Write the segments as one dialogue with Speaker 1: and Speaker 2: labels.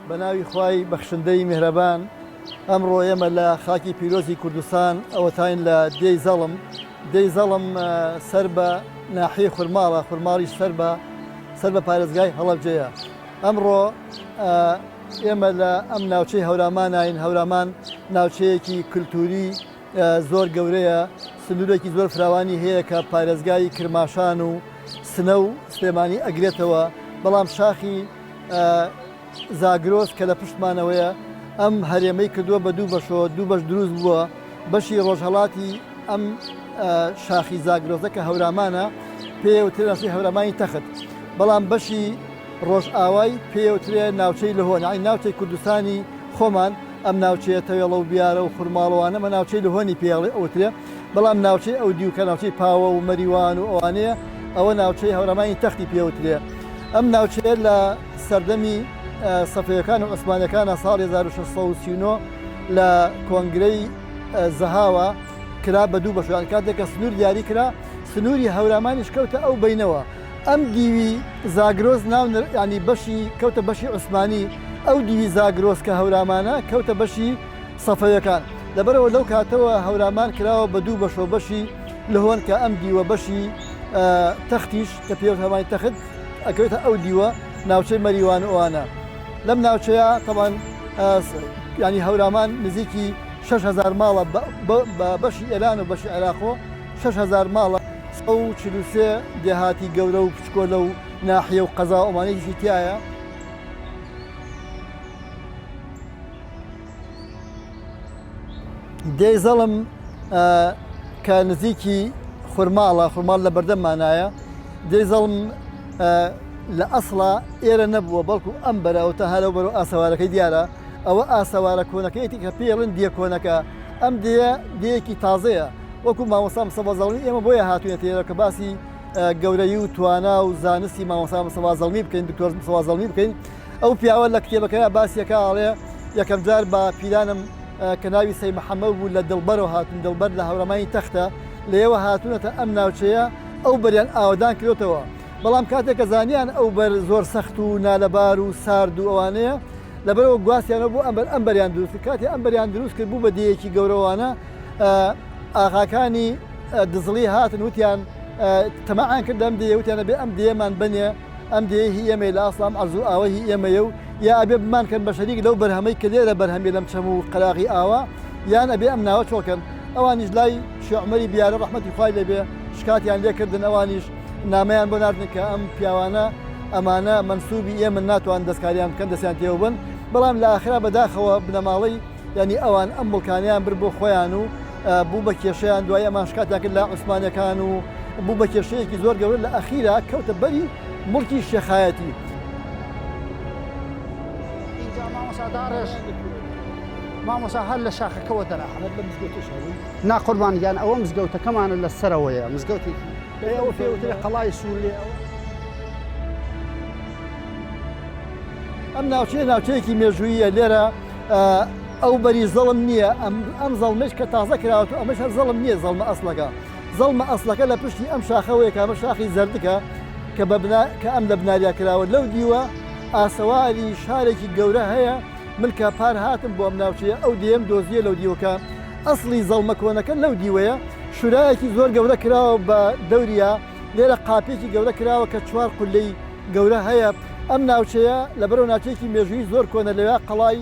Speaker 1: بەناوی خوای بەخشندەی میهرەبان ئەمڕۆ ئێمە لە خاکی پیرۆزی کوردستان ئەوەتاین لە دەی زەڵم سەر بە ناحیەی خورماڵە خورماڵیش سەر بە پارێزگای هەڵەبجەیە. ئەمڕۆ ئێمە لە ئەم ناوچەی هەورامانین. هەورامان ناوچەیەکی کلتوری زۆر گەورەیە، سنوورێکی زۆر فراوانی هەیە کە پارێزگای کرماشان و سنە و سلێمانی ئەگرێتەوە، بەڵام شاخی زاگرۆس کە لە پشتمانەوەیە ئەم هەرێمەی کردووە بە دوو بەشەوە، دوو بەش دروست بووە. بەشی ڕۆژهەڵاتی ئەم شاخی زاگرۆزە کە هەورامانە پێوترێ ناوچەی هەورامانی تەخت، بەڵام بەشی ڕۆژ ئاوای پێوترێ ناوچەی لەهۆن، یعنی ناوچەی کوردستانی خۆمان ئەم ناوچەیە تەوێڵە و بیارە و خورماڵەوانە مە ناوچەی لەهۆنی پێڵێ ئەوترێ، بەڵام ناوچەی ئەو دیوکە ناوچەی پاوە و مەریوان و ئەوانەیە ئەوە ناوچەی هەورامانی تەختی پێوترێ. ئەم ناوچەیە لە سەردەمی سەفەویەکان و عوسمانیەکانە ساڵی 1639 لە کۆنگرەی زەهاوە کرا بە دوو بەشیان، کاتێککە سنوور دیاری کرا سنووری هەورامانیش کەوتە ئەو بینەوە. ئەم دیوی زاگرۆز ینی بەشی کەوتە بەشی عوسمانی، ئەو دیوی زاگرۆز کە هەورامانە کەوتە بەشی سەفەویەکان. لەبەرەوە لەو کاتەوە هەورامان کراوە بە دوو بەشەوە، بەشی لەهۆن کە ئەم دیوە بەشی تەختیش کە پێوت هەمانی تەخت ئەکەوێتە ئەو دیوە ناوچەی مەریوان ئەوانە. لەم ناوچەیە تەمان ینی هەورامان نزیکی 6,000 ماڵە بە بەشی ئێران و بەشی عێراقۆ 6,000 ماڵە، 143 دێهاتی گەورە و پچکۆلە و ناحیە و قەزا ئەمانەیەکی تایە. دەی زەڵم کە نزیکی خورماڵ لە بەردەممانایە. دەی زەڵم لە ئەسڵا ئێرە نەبووە، بەڵکو ئەم بەراوتە هەرە بەرەو ئاسەوارەکەی دیارە. ئەوە ئاسەوارە کۆنەکەیەتی کە پێڵن دیە کۆنەکە، ئەم دیەکی تازەیە، وەکو مامۆستا مستەفا زەڵمی ئێمە بۆیە هاتوونێت ئێرە کە باسی گەورەی و توانا و زانستی مامۆستا مستەفا زەڵمی بکەین، دکتۆر مستەفا زەڵمی بکەین. ئەو پیاوە لە کتێبەکەیە باسیەکە ئاڵێ یەکەم جار بە پیرانم کە ناوی سەی محەممەد بوو لە دڵبەرەوە هاتون، دڵبەر لە هەورامانی تەختە، لێوە هاتوونەتە ئەم ناوچەیە ئەو بەریان ئاودان کردوتەوە. بەڵام کاتێککە زانیان ئەو بەر زۆر سەخت و نالەبار و سارد و ئەوانەیە، لەبەرەوە گواسیانە بۆ ئەم بەریان دروست، کاتی ئەم بەریان دروست کرد بوو بە دیەکی گەورەوانە. ئاغاکانی دزڵی هاتن وتیان تەماعان کرد ئەم دیە، وتیانە بێ ئەم دیێمان بنێ، ئەم دیە هی ئێمەی لە ئاسڵام ئەرزوو ئاوە هی ئێمەیە و یا ئەبێ بمانکەن بە شەریک لەو بەرهەمەی کە لێرە بەرهەمی لەم چەم و قەراغی ئاوا، یان ئەبێ ئەم ناوە چۆکەن. ئەوانیش لای شێخ عومەری بیارە ڕەحمەتی خوای لێبێ شکاتیان لێکردن، ئەوانیش نامەیان بۆ ناردن کە ئەم پیاوانە ئەمانە منسوبی ئێمە ناتوان دەستکاریان بکەن، دەستیان تێوە بن. بەڵام لە ئاخرا بەداخەوە بنەماڵەی ینی ئەوان ئەم مڵکانیان بر بۆ خۆیان و بوو بە کێشەیان، دوای ئەمان شکاتیان کرد لە عوسمانیەکان و بوو بە کێشەیەکی زۆر گەورە، لە ئەخیرا کەوتە بەری مڵکی شێخایەتی.
Speaker 2: مامۆستا هەر لە شاخەکەەوە دەراحەت لە مزگەوتشەوەی ناقوربانیان ئەوە مزگەوتەکەمانە لە سەرەوەیە، مزگەوتی ئەوە پێوترێ قەڵای سوورێ.
Speaker 1: ئەم ناوچەیەکی مێژوویە، لێرە ئەو بەری زەڵم نییە، ئەم زەڵمەش کە تازە کراوەت و ئەمەش هەر زەڵم نییە، زەڵمە ئەسڵەکە. زەڵمە ئەسڵەکە لە پشتی ئەم شاخەوەیە کە ئەمە شاخی زەردکە کە ئەم لە بناریا کراوە. لەو دیوە ئاسەواری شارێکی گەورە هەیە، ملکە پار هاتم بۆ ئەم ناوچەیە، ئەو دێم دۆزیە لەو دیوەکە. ئەسڵی زەڵمە کۆنەکە لەو دیوەیە، شورایەکی زۆر گەورە کراوە بە دەوریا، لێرە قاپێکی گەورە کراوە کە 4 قولەی گەورە هەیە. ئەم ناوچەیە لەبەرەوە ناوچەیەکی مێژووی زۆر کۆنە، لەوێ قەڵای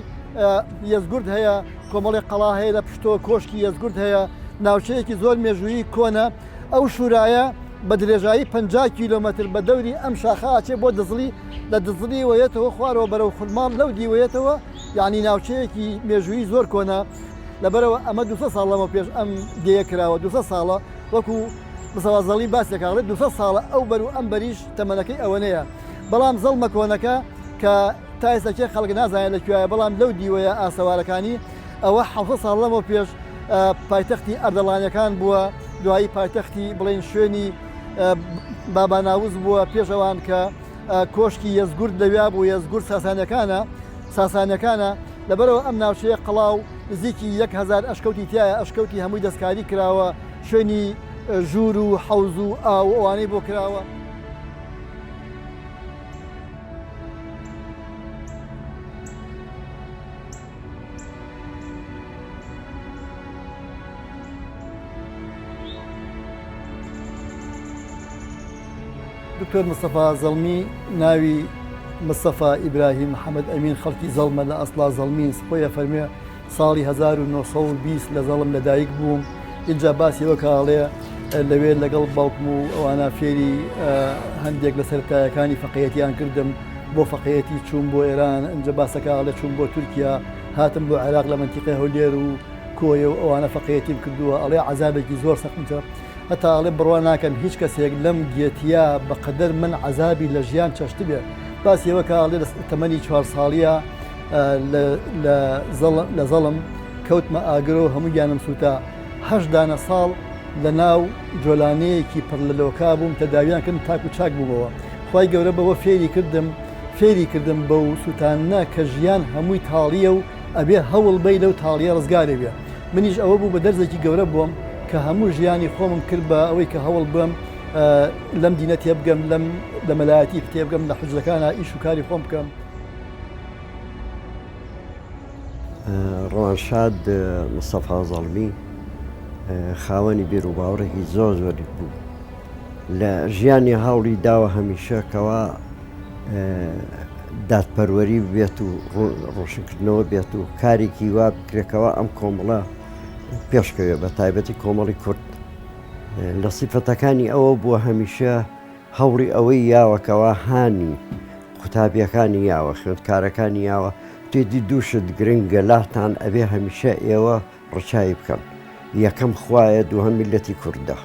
Speaker 1: یەزگورد هەیە، کۆمەڵی قەڵا هەیە لە پشتەوە، کۆشکی یەزگورد هەیە، ناوچەیەکی زۆر مێژووی کۆنە. ئەو شورایە بە درێژایی 50 کیلۆمەتر بە دەوری ئەم شاخەچێ بۆ دزڵی، لە دزڵی وەیەتەوە خوارەوە بەرەو خولماڵ لەو دیوەیەتەوە، یعنی ناوچەیەکی مێژووی زۆر کۆنە. لەبەرەوە ئەمە 200 ساڵ لەمە پێش ئەم دیە کراوە، 200 ساڵە، وەکو مستەفا زەڵمی باسێکاڵێت 200 ساڵە ئەو بەر و ئەم بەریش تەمەنەکەی ئەوەنەیە. بەڵام زەڵمە کۆنەکە کە تا ئێستاکێ خەڵک نازانێت لەکوێیە، بەڵام لەو دیوەیە ئاسەوارەکانی ئەوە 700 ساڵ لەمە پێش پایتەختی ئەردەڵانیەکان بووە، دوایی پایتەختی بڵێن شوێنی باباناوز بووە، پێشەوان کە کۆشکی یەزگورد لەویا بوو، یەزگورد ساسانیەکانە. لەبەرەوە ئەم ناوچەیە قەڵاو نزیکی 1000 ئەشکەوتی تایە، ئەشکەوتی هەمووی دەستکاری کراوە، شوێنی ژوور و حەوز و ئاو ئەوانەی بۆ کراوە. دکتۆر مستەفا زەڵمی ناوی مستەفا ئیبراهیم محەممەد ئەمین خەڵکی زەڵمە لە ئەسڵا زەڵمین خۆیە فەرمێ ساڵی 1920 لە زەڵم لەدایک بووم اینجا باسیەوە کاڵێ لەوێ لەگەڵ باوکم و ئەوانە فێری هەندێک لە سەرتایەکانی فەقەیەتیان کردم بۆ فەقەیەتی چوون بۆ ئێران ئەنج باسەکەڵێ چوون بۆ تورکیا هاتم بۆ عێراق لە منتیقی هەولێر و کۆیە و ئەوانە فەقەیەتیم کردووە ئەڵێ عەزابێکی زۆر سەختمتە هەتا ئەڵێ بڕوا ناکەم هیچ کەسێک لەم گێتیا بەقەدەر من عەزابی لە ژیان چەشت بێ باسیەوە کاڵێ لە تەمەنی 4 ساڵیە لە زەڵم کەوتمە ئاگرۆ هەموو گیانم سووتا 8 دانە ساڵ لە ناو جۆلانەیەکی پڕ لە لۆکا بووم تەداویان کردم تاک و چاک بوومەوە خی گەورە بەوە فێری کردم بە و سووتانە کە ژیان هەمووی تاڵیە و ئەبێ هەوڵ بی لەو تاڵیە ڕزگارێ بێ منیش ئەوە بوو بە دەرزێکی گەورە بووم کە هەموو ژیانی خۆمم کرد بە ئەوەی کە هەوڵ بم لەم دینە تێبگەم لە مەلایەتی تێبگەم لە حجرەکانە ئیش و کاری خۆم بکەم.
Speaker 3: ڕۆژشاد مستەفا زەڵمی خاوەنی بیر و باوڕێکی زۆر زۆری بوو لە ژیانی هاوڵی داوە هەمیشەکەوە دادپەروەری بێت و ڕۆشنکردنەوە بێت و کارێکی وا بکرێکەوە ئەم کۆمەڵە پێشکەوێ بە تایبەتی کۆمەڵی کورد لە سیفەتەکانی ئەوە بووە هەمیشە هەوڵی ئەوەی یاوەکەوە هانی قوتابیەکانی یاوە خوێندکارەکانی یاوە تێدی دووشت گرنگە لاتان ئەبێ هەمیشە ئێوە ڕچایی بکەن یەکەم خوایە دووهەم میلەتی کوردە.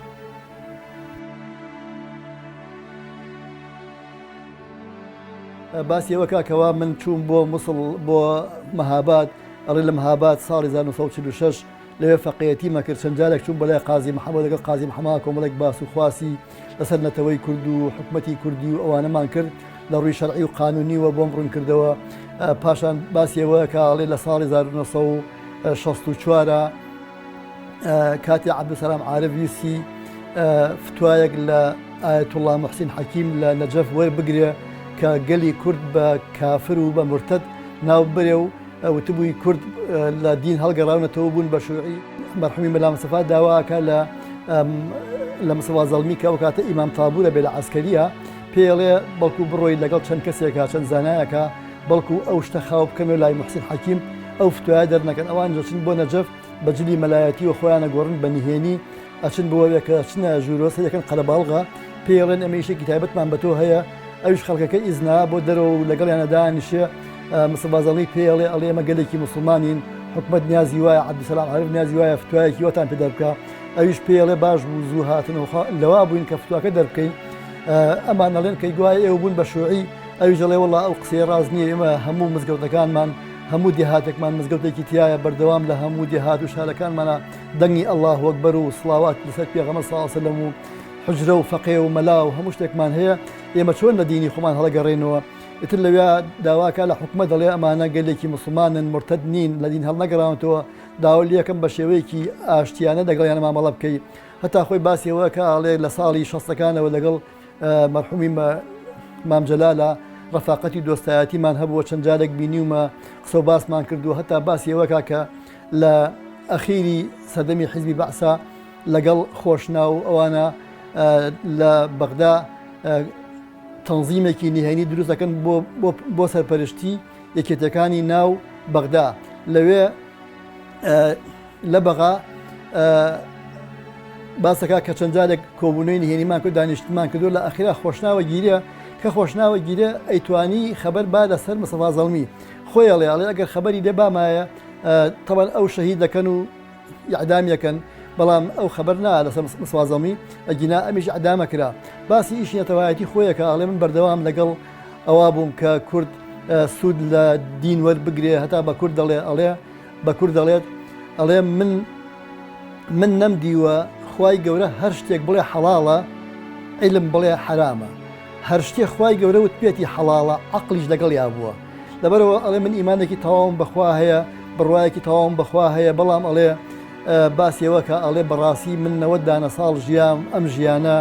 Speaker 1: باسی ئەوە کاکەوە من چوون بۆ مووسڵ بۆ مەهاباد ئەڵێ لە مەهاباد ساڵی 1946 لەوێ فەقەیەتی مەکرد چەند جارێک چوون بەلای قازی محەممەد لەگەڵ قازی محەممەد کۆمەڵێک باس و خواسی لەسەر نەتەوەی کورد و حکومەتی کوردی و ئەوانەمان کرد لە ڕووی شەرعی و قانونیوە بۆم ڕوون کردەوە پاشان باسیەوە کاڵێ لە ساڵی 1964 کاتی عەبدولسەلام عارف ویستی فتوایەک لە ئایەتوڵڵا موحسین حەکیم لە نەجەف وەربگرێ کە گەلی کورد بە کافر و بە مرتەد ناو بەرێ و وتبووی کورد لە دین هەڵگەڕاونەتەوە بوون بە شوعی مەرحومی مەلا مستەفا داواکە لە مستەفا زەڵمی کە ئەو کاتە ئیمام تابوورە بێ لە عەسکەریە پێڵێ بەڵکو بڕۆی لەگەڵ چەند کەسێکە چەند زانایەکە بەڵکو ئەو شتە خاو بکەمێ لای موحسین حەکیم ئەو فتوایە دەرنەکەن ئەوان دەچن بۆ نەجەف بەجلی مەلایەتی و خۆیانە گۆڕن بە نهێنی ئەچن بۆ کە چنە ژوورۆسە یەکەن قەلەباڵغا پێڵێن ئەمە ئیشێکی تایبەتمان بە تۆ هەیە ئەوش خەڵکەکە ئیزنا بۆ دەرەوە و لەگەڵیانە دانیشێ مستەفا زەڵمی پێڵێ ئەڵێ ئێمە گەلێکی موسڵمانین حکومەت نیازی وایە عەبدولسەلام عارف نیازی وایە فتوایەکی وەتان پێ دەربکە ئەویش پێڵێ باش بوو زوو هاتن لەوا بووین کە فتوواکە دەربکەین ئەمان ئەڵێن کەی گوایە ئێوە بوون بە شوعی ئەویش دەڵێ وەڵا ئەو قسەی ڕاست نییە ئێمە هەموو مزگەوتەکانمان هەموو دێهاتێکمان مزگەوتێکی تایە بەردەوام لە هەموو دێهات و شارەکانمانە دەنگی ئەڵڵاه ئەکبەر و سڵاوات لەسەر پێغەمبەر صلی الله علیه وسلم و حجرە و فەقێ و مەلا و هەموو شتێکمان هەیە ئێمە چۆن لە دینی خۆمان هەڵەگەڕێنەوە ئیتر لەوێ داواکە لە حکومە دەڵێ ئەمانە گەلێکی موسڵمانن مرتەد نین لە دین هەڵنەگەڕاونەوە داوا یەکەم بە شێوەیەکی ئاشتیانە دەگەڵیان مامەڵە بکەی هەتا خۆی باسیەوە کە ئاڵێ لە ساڵی 60ەکانەوە لەگەڵ مەرحومی مام جەلالە ڕەفاقەتی دۆستایەتیمان هەبووە چەند جارێک بینیومە قسە و باسمان کردو هەتا باسیەوە کاکە لە ئەخیری سەردەمی حیزبی بەعسا لەگەڵ خۆشنا و ئەوانە لە بەغدا تەنزیمێکی نهێنی دروست دەکەن بۆ سەرپەرشتی یەکێتەکانی ناو بەغدا لەوێ لە بەغا باسەکە کە چەند جارێک کۆبوونەوەی نهێنیمان کرد دانیشتمان کردو لە ئەخیرا خۆشناوە گیرە کە خۆشناوە گیرە ئەیتوانی خەبەر با لەسەر مستەفا زەڵمی خۆی ئەڵێ ئەگەر خەبەری لێ بامایە تەبەن ئەو شەهید دەکەن و ئیعدامیەکەن بەڵام ئەو خەبەر نا لەسەر مستەفا زەڵمی ئەگینا ئەمیش ئیعدامە کرا باسی ئیشی نەتەوایەتی خۆیەکە ئەڵێ من بەردەوام لەگەڵ ئەوا بووم کە کورد سوود لە دین وەربگرێ هەتا بە کورد ئەڵێ بە کورد دەڵێت ئەڵێ من نەمدیوە خوای گەورە هەر شتێک بڵێ حەڵاڵە عیلم بڵێ حرامە هەر شتێک خوای گەورە وت پێتی حەڵاڵە عەقلیش لەگەڵ یا بووە لەبەرەوە ئەڵێ من ئیمانێکی تەواوم بەخوا هەیە بڕوایەکی تەواوم بەخوا هەیە بەڵام ئەڵێ باسیەوە کە ئەڵێ بەڕاستی من 90 دانە ساڵ ژیام ئەم ژیانە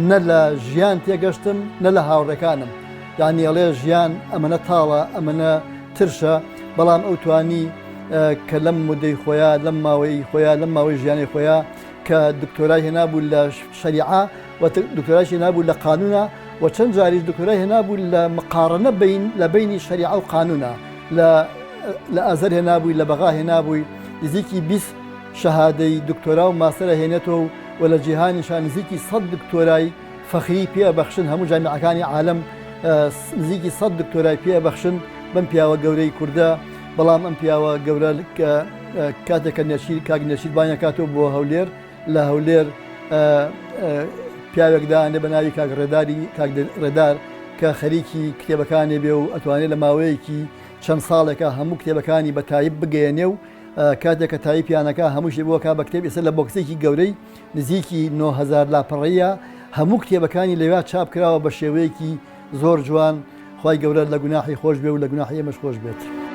Speaker 1: نە لە ژیان تێگەشتم نە لە هاوڕێکانم یعنی ئەڵێ ژیان ئەمەنە تاڵە ئەمەنە ترشە بەڵام ئەو توانی کە لەم مودەی خۆیان لەم ماوەی خۆیان لەم ماوەی ژیانی خۆیان کە دکتۆرای هێنابوو لە شەریعە و دکتۆرایشی نابوو لە قانونە و چەند جاریش دکتۆرای هێنابوو لە مقارنە لە بینی شەریعە و قانونە لە ئازەر هێنابووی لە بەغا هێنابووی نزیکی 20 شەهادەی دکتۆرا و ماسەرە هێنێتەوە و لە جیهانیشان نزیکی 100 دکتۆرای فەخری پێبەخشن هەموو جامیعەکانی عالم نزیکی 100 دکتۆرای پێبەخشن بەم پیاوە گەورەی کووردە بەڵام ئەم پیاوە گەورە کاتێکە نێشیر کاک نێشیربانیە کاتەوە بۆ هەولێر لە هەولێر پیاوێکدا بە ناوی کاک ڕێدار کە خەریکی کتێبەکانی بێ و ئەتوانێت لە ماوەیەکی چەند ساڵێکە هەموو کتێبەکانی بە تایب بگەێنێ و کاتێککە تایپیانەکە هەمووشی بۆکە بە کتێب ئێستا لە بۆکسێکی گەورەی نزیکی 9000 لاپەڕەیە هەموو کتێبەکانی لەوێ چاپ کراوە بە شێوەیەکی زۆر جوان خی گەورە لە گوناحی خۆش بێ و لە گوناحی ئێمەش خۆش بێت.